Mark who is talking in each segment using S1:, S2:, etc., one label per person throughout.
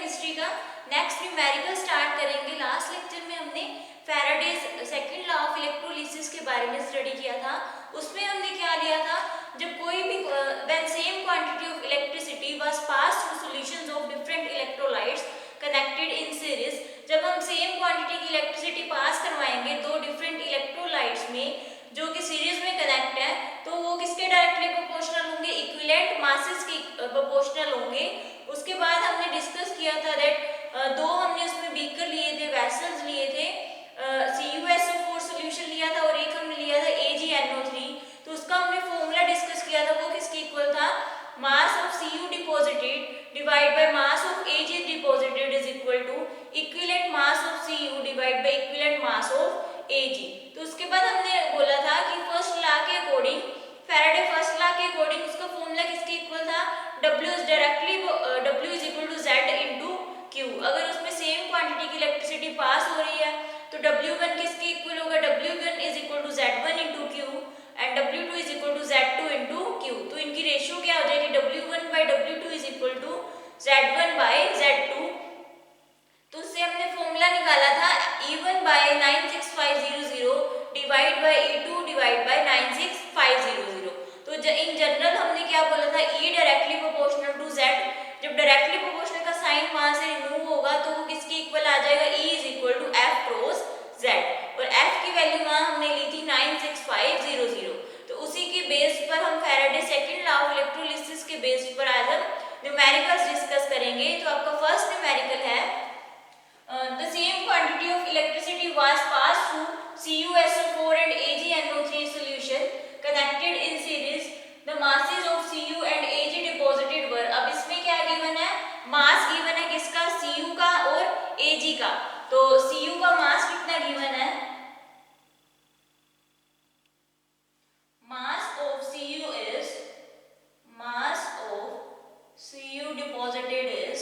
S1: Chemistry का next numerical start करेंगे। Last lecture में हमने Faraday's second law of electrolysis के बारे में स्टडी किया था। उसमें हमने क्या लिया था, जब कोई भी when same quantity of electricity was passed through solutions of different electrolytes connected in series, जब हम सेम क्वांटिटी की इलेक्ट्रिसिटी पास करवाएंगे दो डिफरेंट इलेक्ट्रोलाइट्स में जो कि सीरीज में कनेक्ट है, तो वो किसके डायरेक्टली प्रोपोर्शनल होंगे, इक्विवेलेंट मासेस के प्रोपोर्शनल होंगे। उसके बाद हमने डिस्कस किया था दैट दो हमने उसमें बीकर लिए थे, वेसल्स लिए थे, CuSO4 सॉल्यूशन लिया था और एक हमने लिया था AgNO3। तो उसका हमने फॉर्मूला डिस्कस किया था, वो किसके इक्वल था, mass of Cu deposited divide by mass of Ag deposited is equal to equivalent mass of Cu divide by equivalent mass of Ag। तो उसके बाद हमने बोला था कि फर्स्ट लॉ के अकॉर्डिंग, फैराडे फर्स्ट लॉ के अकॉर्डिंग उसका फॉर्मूला किसके इक्वल था, W is directly W is equal to Z into Q। अगर उसमें सेम क्वांटिटी की इलेक्ट्रिसिटी पास हो रही है तो W1 किसके इक्वल होगा, W1 is equal to Z1 into Q and W2 is equal to Z2 into Q। तो इनकी रेशियो क्या हो जाएगी, W1 by W2 is equal to Z1 by Z2। तो उससे हमने फॉर्मूला निकाला था E1 by 96500 divide by E2 divide by 96500। तो इन जनरल हमने क्या बोला था, E directly proportional to Z। जब डायरेक्टली प्रोपोर्शनल का साइन वहां से रिमूव होगा तो वो किसके इक्वल आ जाएगा, E is equal to F cross Z। और F की वैल्यू वहां हमने ली थी 96500। तो उसी के बेस पर हम Faraday second law of electrolysis के बेस पर आज हम न्यूमेरिकल्स डिस्कस करेंगे। तो आपका फर्स्ट न्यूमेरिकल है, the same quantity of electricity was passed through CuSO4 and AgNO3 solution connected in series. The masses of Cu and Ag deposited were। अब इसमें क्या गिवन है, मास गिवन है किसका, Cu का और Ag का। तो Cu का मास कितना गिवन है, mass of Cu is, mass of Cu deposited is,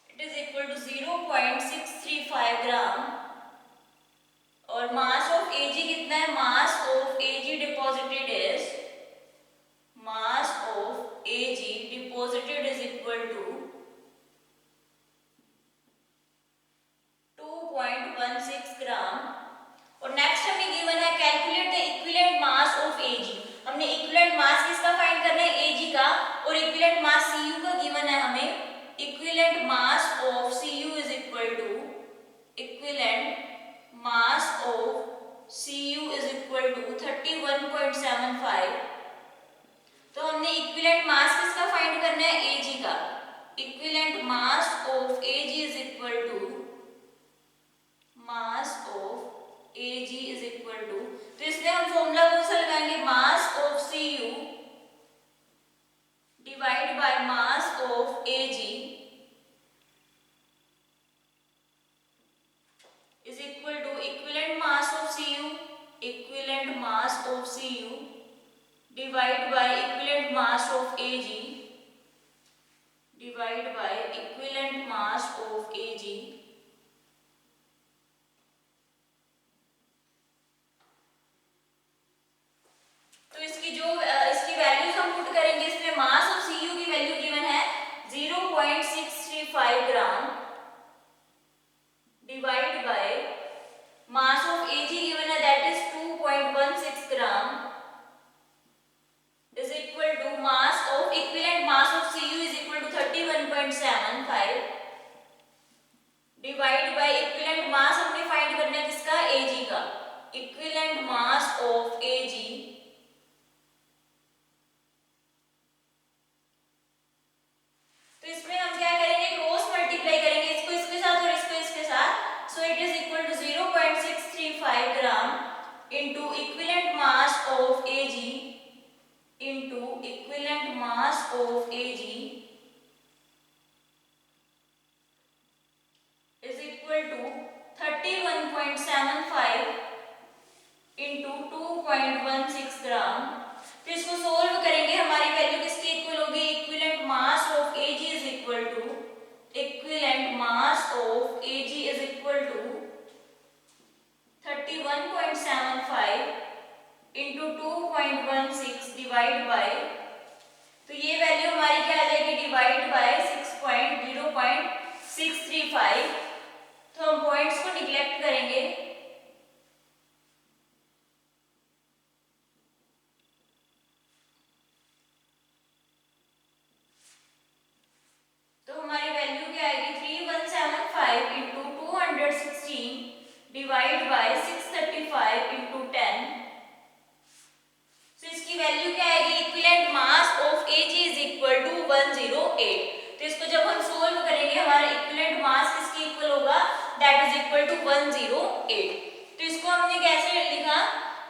S1: it is equal to 0.635 ग्राम। और मास ऑफ Ag कितना है, mass of Ag deposited is, mass of Ag deposited is equal to 2.16 gram. और next हमें given है calculate the equivalent mass of Ag। हमने equivalent mass किसका find करना है, Ag का, और इक्विवेलेंट मास Cu का गिवन है हमें। Equivalent mass of Cu is equal to, equivalent mass of Cu is equal to 31.75। तो हमने इक्विवेलेंट मास किसका फाइंड करना है, Ag का। Equivalent mass of Ag is equal to, mass of Ag is equal to, तो इसलिए हम formula कौन सा लगाएंगे, mass of Cu divide by mass of Ag is equal to equivalent mass of Cu, equivalent mass of Cu divide by equivalent mass of Ag, divide by equivalent mass of Ag। तो इसकी जो इसकी values हम put करेंगे, इसमें मास of Cu की value given है 0.635 ग्राम divide by mass of Ag given है that is 2.16 gram is equal to mass of equivalent mass of Cu is equal to 31.75 divide by equivalent mass हमने find करना है किसका, Ag का। equivalent mass of Ag तो इसमें हम क्या करेंगे, क्रॉस मल्टीप्लाई करेंगे, इसको इसके साथ और इसको इसके साथ। So it is equal to 0.635 gram into equivalent mass of Ag into equivalent mass of Ag is equal to 31.75 into 2.16 ग्राम। तो इसको सोल्व करेंगे, हमारी वैल्यू किसके इक्वल होगी, equivalent mass of Ag is equal to, equivalent mass of Ag is equal to 31.75 into 2.16 divide by, तो ये value हमारी 635, तो हम पॉइंट्स को निग्लेक्ट करेंगे। तो हमारी वैल्यू क्या आएगी 3175 इंटू 216 डिवाइड बाय 635 इंटू 10। तो इसकी वैल्यू क्या आएगी equivalent mass of Ag is equal to 108। तो इसको जब हम सोल्व करेंगे हमारा इक्विवेलेंट मास किसके इक्वल होगा, दैट इज इक्वल टू 108। तो इसको हमने कैसे लिखा,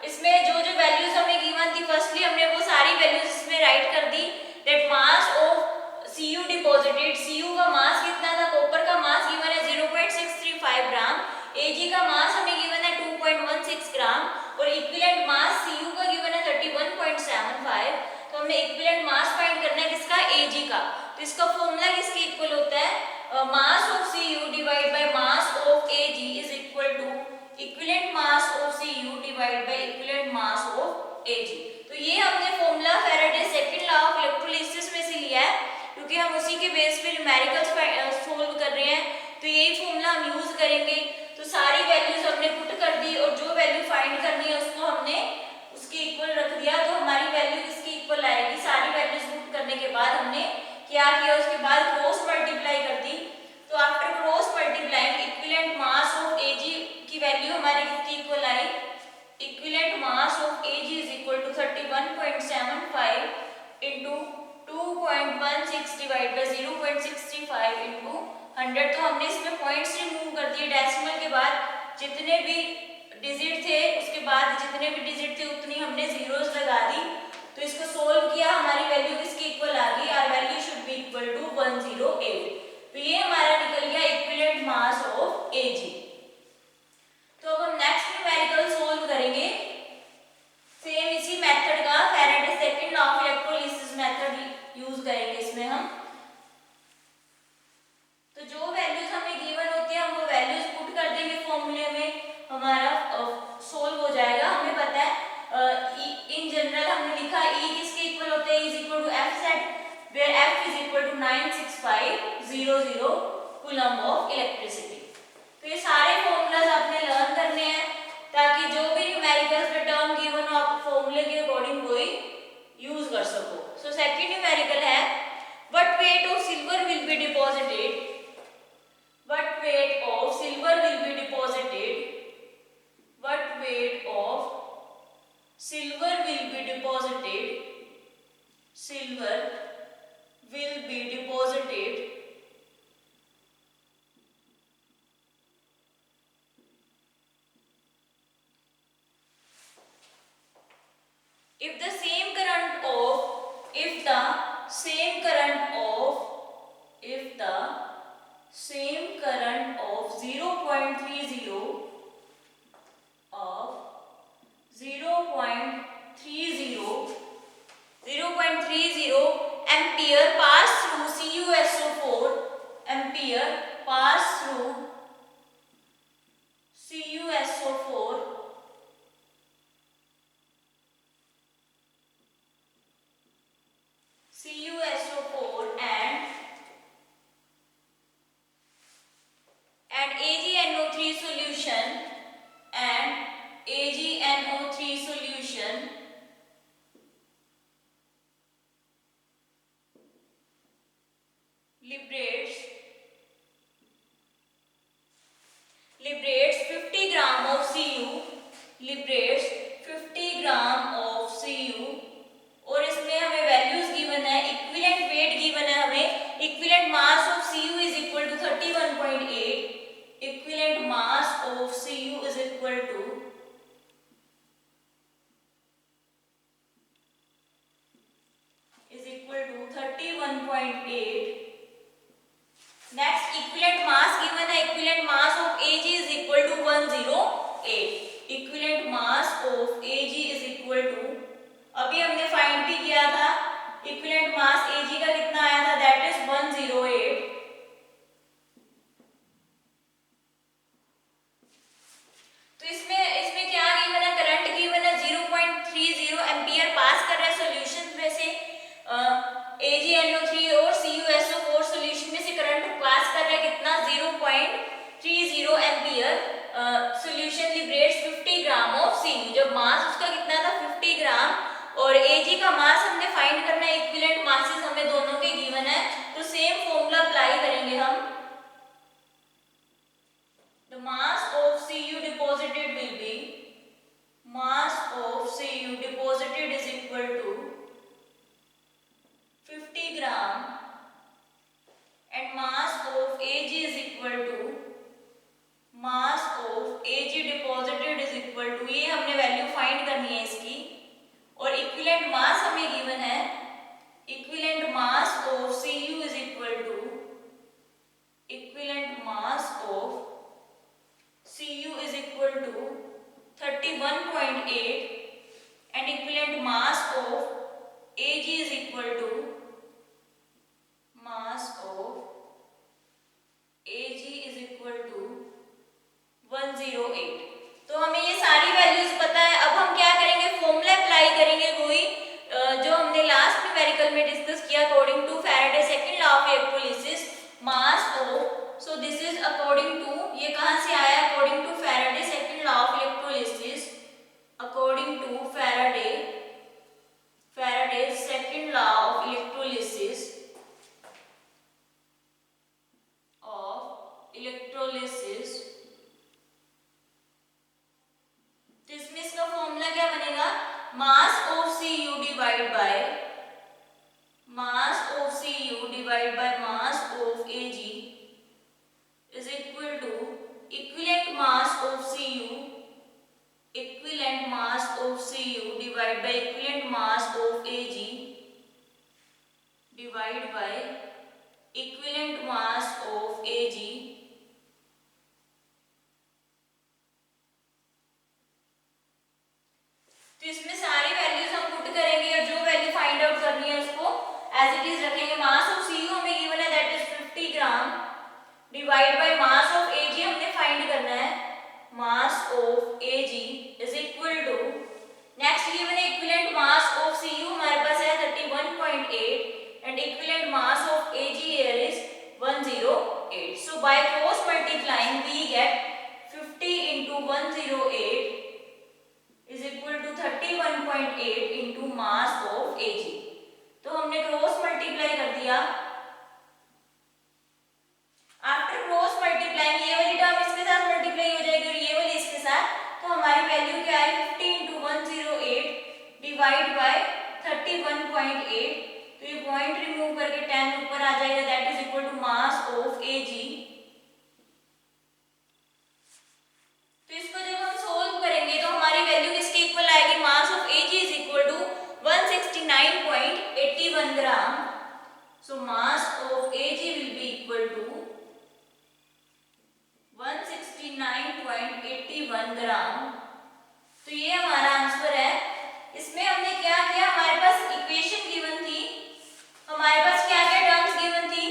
S1: इसमें जो जो वैल्यूज हमें गिवन थी फर्स्टली हमने वो सारी वैल्यूज इसमें राइट कर दी। That mass of Cu deposited, Cu का मास कितना था, कॉपर का मास गिवन है 0.635 ग्राम, Ag का मास हमें गिवन है 2.16 ग्राम और इक्विवेलेंट मास Cu का गिवन है 31.75। तो हमें इक्विवेलेंट मास फाइंड करना है किसका, Ag का। तो इसका फॉर्मूला किसके इक्वल होता है, mass of Cu divide by mass of Ag is equal to equivalent mass of Cu divide by equivalent mass of Ag। तो ये हमने formula Faraday second law of electrolysis में से लिया है, क्योंकि हम उसी के बेस पे न्यूमेरिकल्स सोल्व कर रहे हैं, तो यही फॉर्मूला हम यूज करेंगे। तो सारी वैल्यूज हमने पुट कर दी और जो वैल्यू फाइंड करनी है उसको हमने उसके इक्वल रख दिया। तो हमारी वैल्यू किसकी इक्वल आएगी, सारी वैल्यूज पुट करने के बाद हमने क्या किया, उसके बाद क्रॉस मल्टीप्लाई कर दी। तो after cross multiplying equivalent mass of Ag की वैल्यू हमारी किसकी इक्वल आई, equivalent mass of Ag is equal to 31.75 into 2.16 divide by 0.635 into 100। तो हमने इसमें पॉइंट्स रिमूव कर दिए, डेसिमल के बाद जितने भी डिजिट थे उसके बाद जितने भी डिजिट थे उतनी हमने जीरोस लगा दी। तो इसको सोल्व किया, हमारी वैल्यू किसकी इक्वल आ गई, our value should be equal to 108। तो ये हमारा निकल गया इक्विवेलेंट मास ऑफ Ag। तो अब हम नेक्स्ट न्यूमेरिकल सोल्व करेंगे सेम इसी मेथड का, Faraday second law of electrolysis method use करेंगे इसमें हम। तो जो वैल्यूज हमें गिवन होती है हम वो वैल्यूज पुट कर देंगे फॉर्मूले में, हमारा सोल्व हो जाएगा। हमें पता है इन जनरल हमने लिखा E किसके इक्वल होते हैं, is equal to F set where F is equal to 96500 coulomb of electricity. तो ये सारे फॉर्मूलाज आपने लर्न करने हैं ताकि जो भी न्यूमेरिकल्स में टर्म गिवन हो आप फॉर्मूले के अकॉर्डिंग वही यूज कर सको। सो सेकंड न्यूमेरिकल है what weight of silver will be deposited, what weight of silver will be deposited, what weight of silver will be deposited, silver will be deposited if the same current of, if the same current of, if the same current of 0.30 of 0.30 ampere pass through CuSO4, ampere pass through CuSO4 and AgNO3 solution, and AgNO3 solution liberates 50 gram of Cu, liberates 50 gram of Cu। और इसमें हमें values given है, equivalent weight given है हमें, equivalent mass of Cu is equal to 31.8, equivalent mass of Cu is equal to is equal to 31.8। Next equivalent mass given है, equivalent mass of Ag is equal to 108, equivalent mass of Ag is equal to, अभी हमने find भी किया था equivalent मास Ag का कितना आया था, दैट इज 108। तो इसमें क्या गिवन है, करंट गिवन है 0.30 एम्पियर पास कर रहा है सॉल्यूशन में से, AgNO3 और CuSO4 सॉल्यूशन में से करंट पास कर रहा है कितना, 0.30 का मास हमने फाइंड करना है, इक्विवेलेंट मासेस हमें दोनों के गिवन है, तो सेम फॉर्मूला अप्लाई करेंगे हम। The mass of Cu deposited will be mass of Cu deposited is equal to 50 gram and mass of Ag is equal to mass of Ag deposited is equal to, ये हमने value find करनी है इसकी, और equivalent मास हमें given है, equivalent mass of Cu is equal to equivalent mass of Cu is equal to 31.8 and equivalent mass of Ag is equal to mass of Ag is equal to 108। तो हमें ये सारी वैल्यूज पता है। अब हम क्या करेंगे, फॉर्मूला अप्लाई करेंगे वही जो हमने लास्ट न्यूमेरिकल में डिस्कस किया, according to Faraday second law of electrolysis mass of, so this is according to, ये कहां से आया, according to Faraday second law of electrolysis, according to Faraday's second law of electrolysis तो इसमें इसका formula क्या बनेगा, mass of Cu divide by mass of Cu divide by mass of Ag is equal to equivalent mass of Cu, equivalent mass of Cu divided by equivalent mass of Ag divided by equivalent mass of Ag तो इसमें सारी values हम put करेंगे और जो value find out करनी है उसको एज इट इज रखेंगे। मास ऑफ Cu हमें गिवन है that is 50 gram divide by mass of Ag हमने फाइंड करना है, mass of Ag is equal to, next given equivalent mass of Cu हमारे पास है 31.8 and equivalent mass of Ag here is 108, so by cross multiplying we get 50 into 108 is equal to 31.8 into mass of Ag। तो हमने cross multiply कर दिया, after cross multiplying ये वाली term इसके साथ मल्टीप्लाई हो जाएगी और ये वाली इसके साथ, तो हमारी वैल्यू क्या है 50 into 108 डिवाइड बाय 31.8, तो ये पॉइंट रिमूव करके 10 ऊपर आ जाएगा, that is equal to mass of Ag। तो इसको जब हम सोल्व करेंगे तो हमारी वैल्यू किसके इक्वल आएगी, mass of Ag is equal to 169.81 gram, so mass of Ag will be equal to 169.81 gram. तो ये हमारा आंसर है। इसमें हमने क्या किया, हमारे पास इक्वेशन गिवन थी, हमारे पास क्या क्या टर्म्स गिवन थी,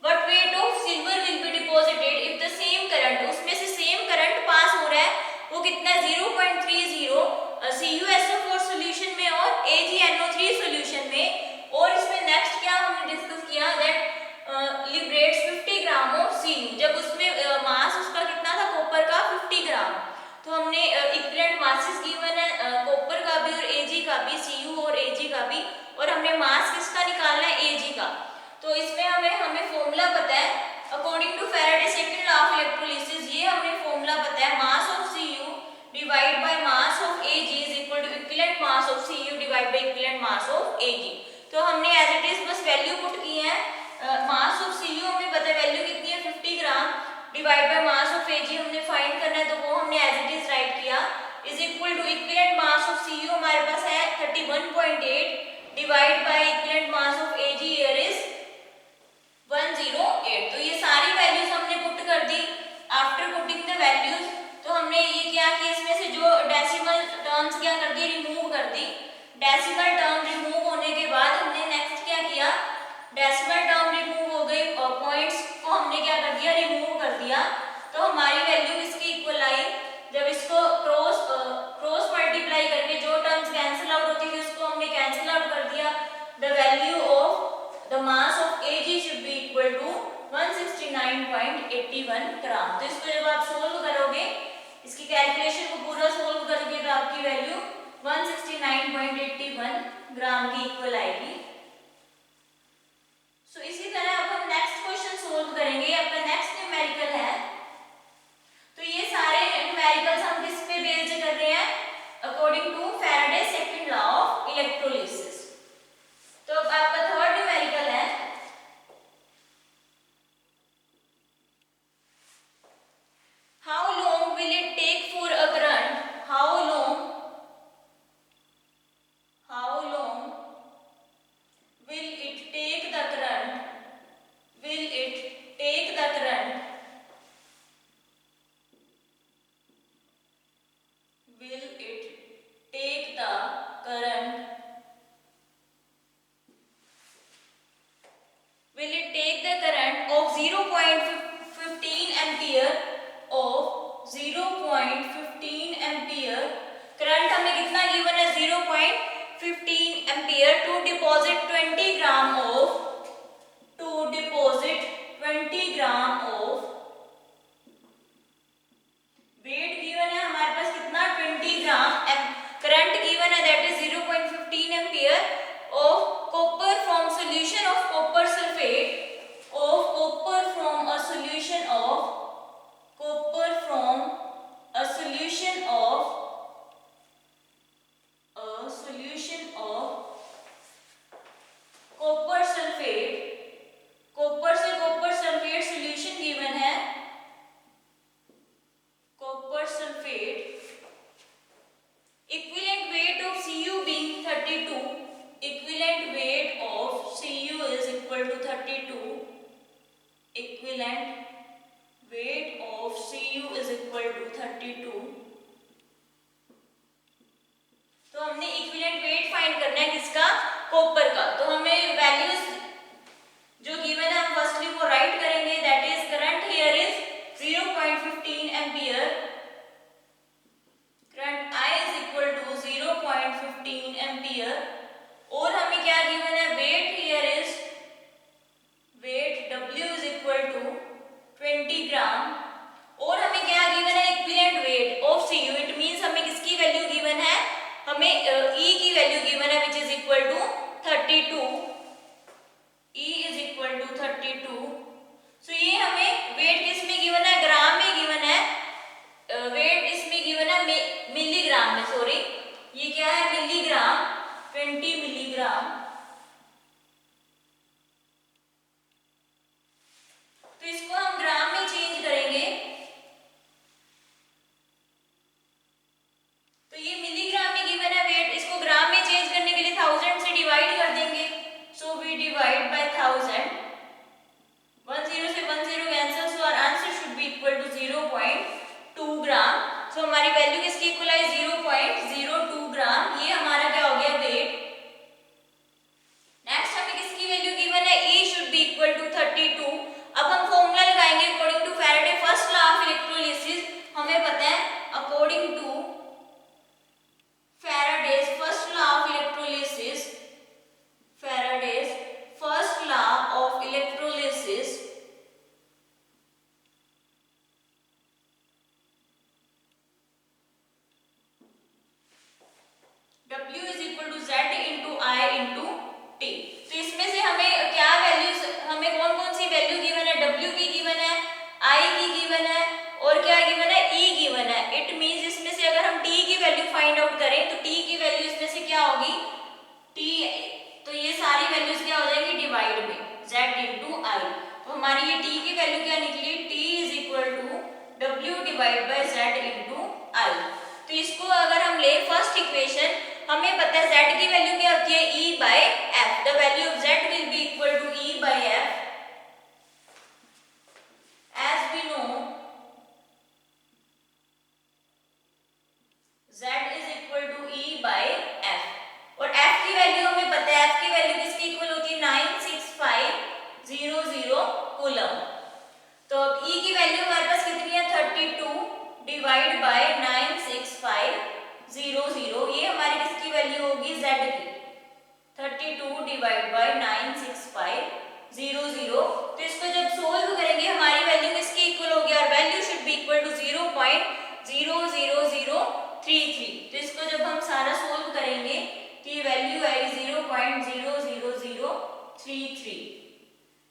S1: what weight of silver will be deposited if the same current, उसमें से सेम करंट पास हो रहा है वो कितना 0.30 CuSO4 सॉल्यूशन में और AgNO3 सॉल्यूशन में, और इसमें नेक्स्ट क्या हमने डिस्कस किया that liberates 50 gram of Cu, जब उसमें मास उसका कितना था कॉपर का 50 ग्राम, तो हमने इक्विवेलेंट मासेस गिवन है कॉपर का भी और Ag का भी, Cu और Ag का भी, और हमने मास किसका निकालना है Ag का। तो इसमें हमें फॉर्मूला पता है according to Faraday second law of electrolysis, ये हमें फॉर्मूला पता है, mass of Cu divide by mass of Ag is equal to equivalent mass of Cu divide by equivalent mass of Ag। तो हमने एज इट इज बस value put की है, mass of Cu हमें पता है वैल्यू कितनी है 50 gram divide by mass of Ag हमने फाइंड करना है, तो वो हमने एज इट इज राइट किया, is equal to equivalent mass of Cu हमारे पास है 31.8 divide by equivalent mass of Ag here is 108। तो ये सारी वैल्यूज हमने पुट कर दी। आफ्टर पुटिंग द वैल्यूज तो हमने ये क्या कि इसमें से जो डेसिमल टर्म्स क्या कर दी, रिमूव कर दी। डेसिमल टर्म रिमूव होने के बाद हमने नेक्स्ट क्या किया, डेसिमल टर्म रिमूव हो गई और पॉइंट्स को हमने क्या कर दिया, रिमूव कर दिया। तो हमारी वैल्यू किसकी इक्वल आई, जब इसको क्रॉस मल्टीप्लाई करके जो टर्म्स कैंसिल आउट होती थी उसको हमने कैंसिल आउट कर दिया। The value of the mass of Ag should be equal to 169.81 gram. तो इसको जब आप सोल्व करोगे, इसकी कैलकुलेशन को पूरा सोल्व करोगे तो आपकी वैल्यू 169.81 ग्राम के इक्वल आएगी। सो इसी तरह अब हम नेक्स्ट क्वेश्चन सोल्व करेंगे। आपका नेक्स्ट न्यूमेरिकल है। तो ये सारे न्यूमेरिकल्स हम किस पे बेस्ड कर रहे हैं? According to Faraday second law of electrolysis. तो अब आपका थर्ड न्यूमेरिकल है। How long will it take for a current, how long will it take the current, will it take the current, will it take the current, will it take the current of 0.15 ampere, of 0.15 ampere, current हमें कितना given है? 0.15 ampere to deposit 20 gram of, to deposit 20 gram of weight given है हमारे पास कितना? 20 gram. Current given है that is 0.15 ampere of copper from solution of copper sulphate, of copper from a solution of, copper from a solution of, a solution of copper sulfate, copper से copper sulphate solution given है, copper sulphate, equivalent weight of Cu being 32, equivalent weight of Cu is equal to 32, equivalent weight of Cu is equal to 32। तो हमने equivalent weight find करना है किसका? Copper का। तो हमें वैल्यूज जो गिवन है हम फर्स्टली वो राइट करेंगे that is current here is 0.15 ampere, current I is equal to 0.15 ampere, और हमें क्या गिवन है? Weight here is, weight W is equal to 20 gram, और हमें क्या गिवन है? Equivalent weight of Cu। It means हमें किसकी वैल्यू गिवन है? हमें E की वैल्यू गिवन है which is equal to 32, E is equal to 32। So ये हमें वेट किस में गिवन है? ग्राम में गिवन है। वेट इसमें गिवन है मिलीग्राम में, सॉरी ये क्या है? Milligram, 20 milligram. तो इसको हम ग्राम में चेंज करेंगे। तो ये मिलीग्राम में गिवन है वेट, इसको ग्राम में चेंज करने के लिए 1000 से डिवाइड कर देंगे। सो वी डिवाइड बाय 1000, 10 से 10 cancel, so our answer should be equal to 0.2 gram. So हमारी वैल्यू किसकी इक्वल है? 0.02 ग्राम। ये हमारा क्या हो गया? वेट। नेक्स्ट हमें किसकी वैल्यू गिवन है? E should be equal to 32। अब हम फॉर्मूला लगाएंगे according to Faraday first law of electrolysis. हमें पता है according to Faraday's first law of electrolysis, Faraday's first law of electrolysis, W is equal to Z into I into T। तो इसमें से हमें क्या वैल्यूज, हमें कौन कौन सी वैल्यू गिवन है? W की गिवन है, I की गिवन है, और क्या गिवन है? E गिवन है। इट मींस इसमें से अगर हम T की वैल्यू फाइंड आउट करें तो T की वैल्यू इसमें से क्या होगी? T, तो ये सारी वैल्यूज क्या हो जाएंगी? डिवाइड में Z into I। तो हमारी ये T की वैल्यू क्या निकली? T is equal to W divide by Z into I। तो इसको अगर हम ले फर्स्ट इक्वेशन, हमें पता है Z की वैल्यू क्या होती है? E by F। The value of Z will be equal to E by F। As we know Z is equal to E by F, और F की वैल्यू हमें पता है, F की वैल्यू किसकी इक्वल होती है? 96500 कूलम। तो अब E की वैल्यू हमारे पास कितनी है? 32 डिवाइड बाय 96500, ये हमारी किसकी वैल्यू होगी? Z की। 32 डिवाइड बाय 96500। तो इसको जब सोल्व करेंगे हमारी वैल्यू किसकी इक्वल होगी? और value should be equal to 0.00033। तो इसको जब हम सारा सोल्व करेंगे तो ये वैल्यू आएगी 0.00033।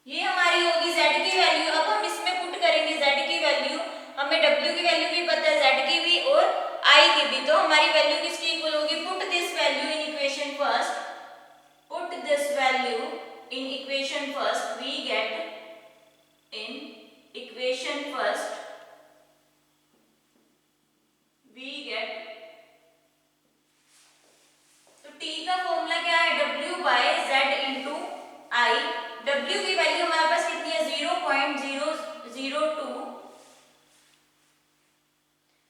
S1: ये हमारी होगी z की वैल्यू। अब हम इसमें पुट करेंगे z की वैल्यू, हमें w की वैल्यू भी पता है, z की भी और I की भी, तो हमारी वैल्यू किसकी इक्वल होगी, put this value in equation first, put this value in equation first, we get in equation first we get, तो t का फॉर्मूला क्या है, w by z into I. w की वैल्यू हमारे पास कितनी है, 0.002,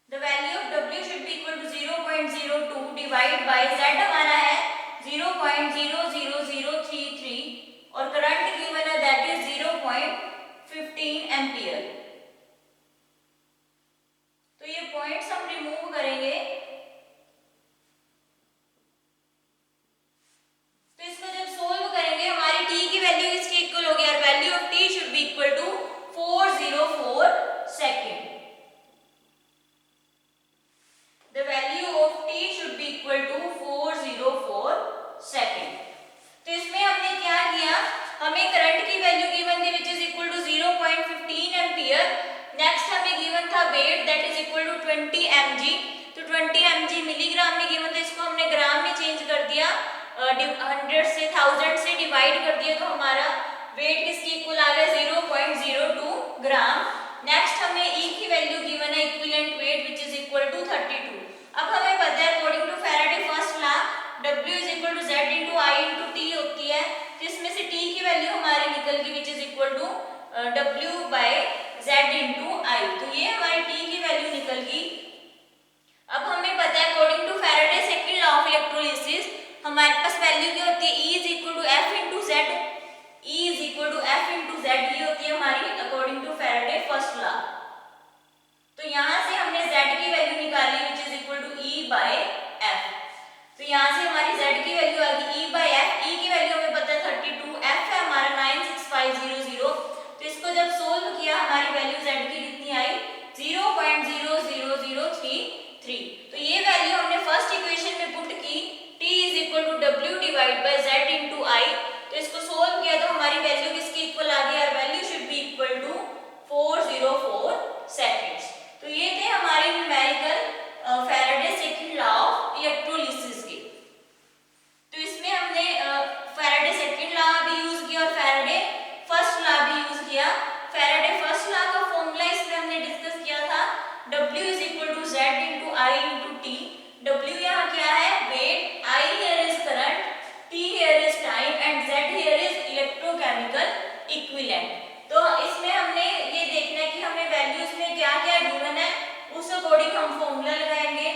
S1: the value of w should be equal to 0.02 divide by z हमारा है 0.00033 और करंट गिवन है दैट इज 0.15 एम्पियर। तो ये पॉइंट्स हम रिमूव करेंगे, तो इसको जब सोल्व करेंगे हमारी t की वैल्यू इसके इक्वल होगी, और value of t should be equal to 404 second. The value of t should be equal to 404 second। तो इसमें हमने क्या किया, हमें करंट की वैल्यू गिवन थी which is equal to 0.15 ampere. Next हमें गिवन था weight that is equal to 20 mg, तो 20 mg मिलीग्राम में गिवन था, इसको हमने ग्राम में चेंज कर दिया, 100 से 1000 से डिवाइड कर दिया, तो हमारा वेट किसकी इक्वल आ गया 0.02 ग्राम। नेक्स्ट हमें E की वैल्यू गिवन है equivalent weight which is equal to 32। अब हमें पता है according to Faraday first law W is equal to Z into I into T होती है, तो इसमें से T की वैल्यू हमारी निकल गई which is equal to W by Z into I, तो ये हमारी T की वैल्यू निकल गई। अब हमें पता है according to Faraday second law of electrolysis हमारे पास वैल्यू क्या होती है, E is equal to F into Z, E is equal to F into Z, ये होती है हमारी according to Faraday first law. तो यहाँ से हमने Z की वैल्यू निकाली which is equal to E by F, तो यहाँ से हमारी Z की वैल्यू आ गई E बाय F। E की वैल्यू हमें पता है 32, F है हमारा 96500, तो इसको जब सोल्व किया हमारी वैल्यू Z की कितनी आई 0.00033। तो ये वैल्यू हमने फर्स्ट इक्वेशन में पुट की, T is equal to W divide by Z into I, तो इसको सोल्व किया तो हमारी वैल्यू किसकी इक्वल आ गई, और value should be equal to 404 seconds. तो ये थे हमारे numerical Faraday second law of electrolysis के। तो इसमें हमने फैराडे सेकंड लॉ भी यूज किया और फैराडे फर्स्ट लॉ भी यूज किया। फैराडे फर्स्ट लॉ का फॉर्मूला इसमें हमने डिस्कस किया था, W is equal to Z into I into T. W यहाँ क्या है, weight, I here is current, T here is time and Z here is electrochemical equivalent। तो इसमें हमने ये देखना है कि हमें वैल्यूज में क्या क्या गिवन है, उस अकॉर्डिंग हम फॉर्मूला लगाएंगे।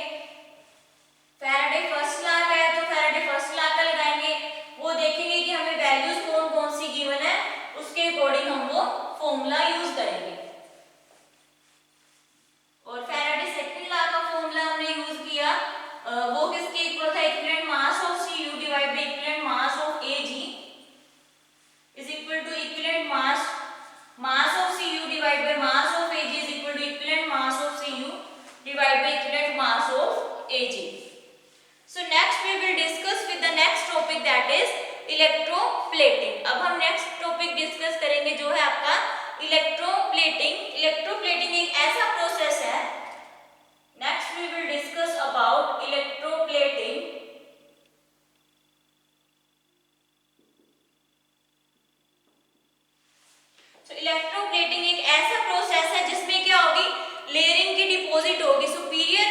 S1: फैराडे फर्स्ट लॉ का है तो फैराडे फर्स्ट लॉ का लगाएंगे, वो देखेंगे कि हमें वैल्यूज कौन कौन सी गिवन है, उसके अकॉर्डिंग हम वो फॉर्मूला यूज करेंगे। और फैराडे सेकंड लॉ का फॉर्मूला हमने यूज किया, वो किसके इक्वल था, equivalent mass of Cu divide by equivalent mass of Ag is equal to equivalent mass of Cu divide by mass of Ag is equal to equivalent mass of Cu divide by equivalent mass of Ag। So next we will discuss with the next topic that is electroplating। अब हम next topic discuss करेंगे जो है आपका electroplating. Electroplating एक ऐसा process है, next we will discuss about electroplating. तो इलेक्ट्रोप्लेटिंग एक ऐसा प्रोसेस है जिसमें क्या होगी, लेयरिंग की डिपॉजिट होगी, सुपीरियर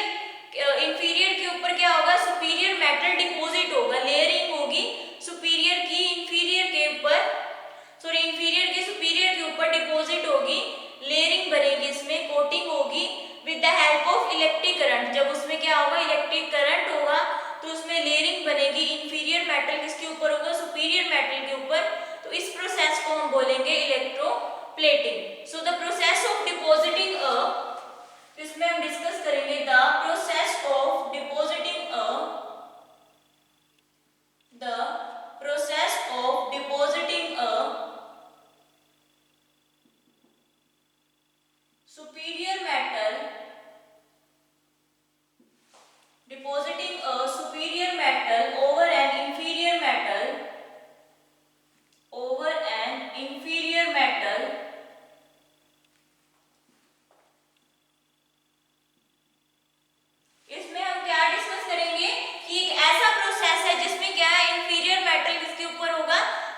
S1: इंफीरियर के ऊपर क्या होगा, सुपीरियर मेटल डिपॉजिट होगा, लेयरिंग होगी सुपीरियर की इंफीरियर के ऊपर, सॉरी इंफीरियर की सुपीरियर के ऊपर डिपॉजिट होगी, लेयरिंग बनेगी, इसमें कोटिंग होगी with the help of electric current. जब उसमें क्या होगा, इलेक्ट्रिक करंट होगा तो उसमें लेयरिंग बनेगी, इंफीरियर मेटल किसके ऊपर होगा, सुपीरियर मेटल के ऊपर। तो इस प्रोसेस को हम बोलेंगे electroplating. So the process of depositing a, तो इसमें हम डिस्कस करेंगे the process of depositing a, the process of depositing a superior metal, depositing a superior metal over an inferior metal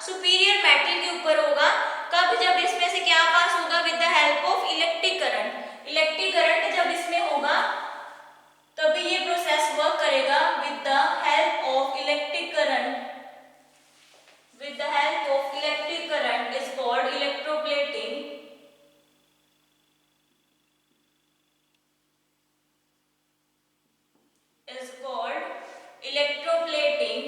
S1: superior metal के ऊपर होगा। कब? जब इसमें से क्या पास होगा? With the help of electric current. Electric current जब इसमें होगा तभी ये प्रोसेस वर्क करेगा। With the help of electric current, with the help of electric current is called electroplating, is called electroplating,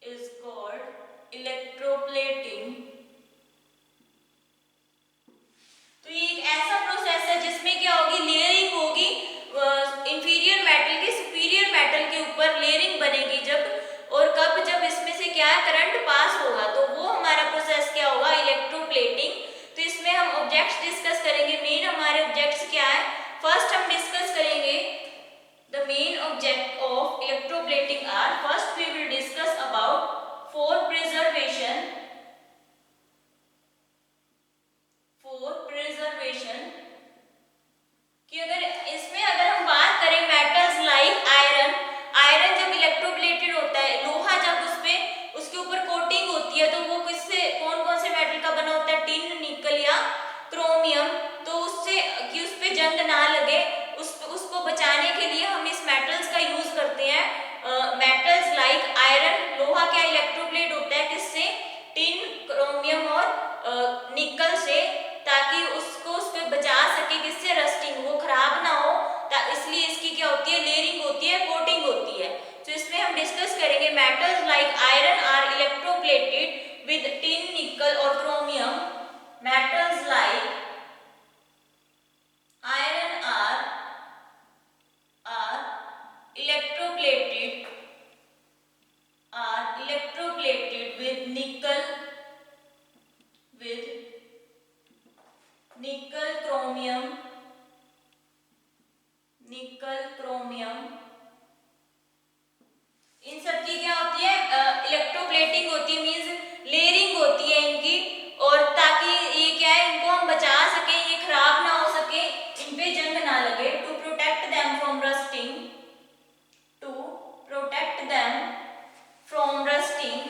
S1: is called electroplating। तो ये एक ऐसा प्रोसेस है जिसमें क्या होगी? लेयरिंग होगी। इंफीरियर मेटल के सुपीरियर मेटल के ऊपर लेयरिंग बनेगी जब, और कब? जब इसमें से क्या है? करंट पास होगा, तो वो हमारा प्रोसेस क्या होगा? इलेक्ट्रोप्लेटिंग। तो इसमें हम ऑब्जेक्ट्स डिस्कस करेंगे। मेन हमारे ऑब्जेक्ट्स क्या है? फर्स्ट हम डिस्कस करेंगे the main object of electroplating are, first we will discuss about for preservation, कि अगर इसमें अगर हम बात करें मेटल्स लाइक आयरन, आयरन जब इलेक्ट्रोप्लेटेड होता है, लोहा जब उसके ऊपर कोटिंग होती है, तो वो किससे, कौन कौन से मेटल का बना होता है? टिन, निकल या क्रोमियम। तो उससे कि उस पे जंग ना लगे, उसको बचाने के लिए हम इस मेटल्स का यूज करते हैं। मेटल्स लाइक आयरन, लोहा क्या इलेक्ट्रोप्लेट होता है? किससे? टिन, क्रोमियम और निकल से, ताकि उसको उस पे बचा सके। किससे? रस्टिंग, वो खराब ना हो, इसलिए इसकी क्या होती है? लेयरिंग होती है, कोटिंग होती है। तो इसमें हम डिस्कस करेंगे metals like iron are electroplated with tin, nickel और chromium. Metals like iron are electroplated with nickel, chromium, इन सब की क्या होती है? इलेक्ट्रोप्लेटिंग होती है, मींस लेयरिंग होती है इनकी, और ताकि ये क्या है? इनको हम बचा सके, ये खराब ना हो सके, इन पे जंग ना लगे। To protect them from rusting, to protect them from rusting,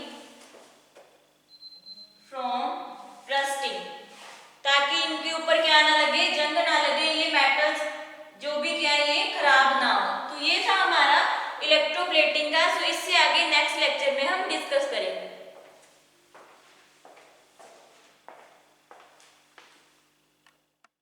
S1: ताकि इनके ऊपर क्या ना लगे? जंग ना लगे, ये मेटल्स जो भी क्या है, ये खराब ना हो। तो ये था हमारा इलेक्ट्रोप्लेटिंग का। सो इससे आगे नेक्स्ट लेक्चर में हम डिस्कस करेंगे।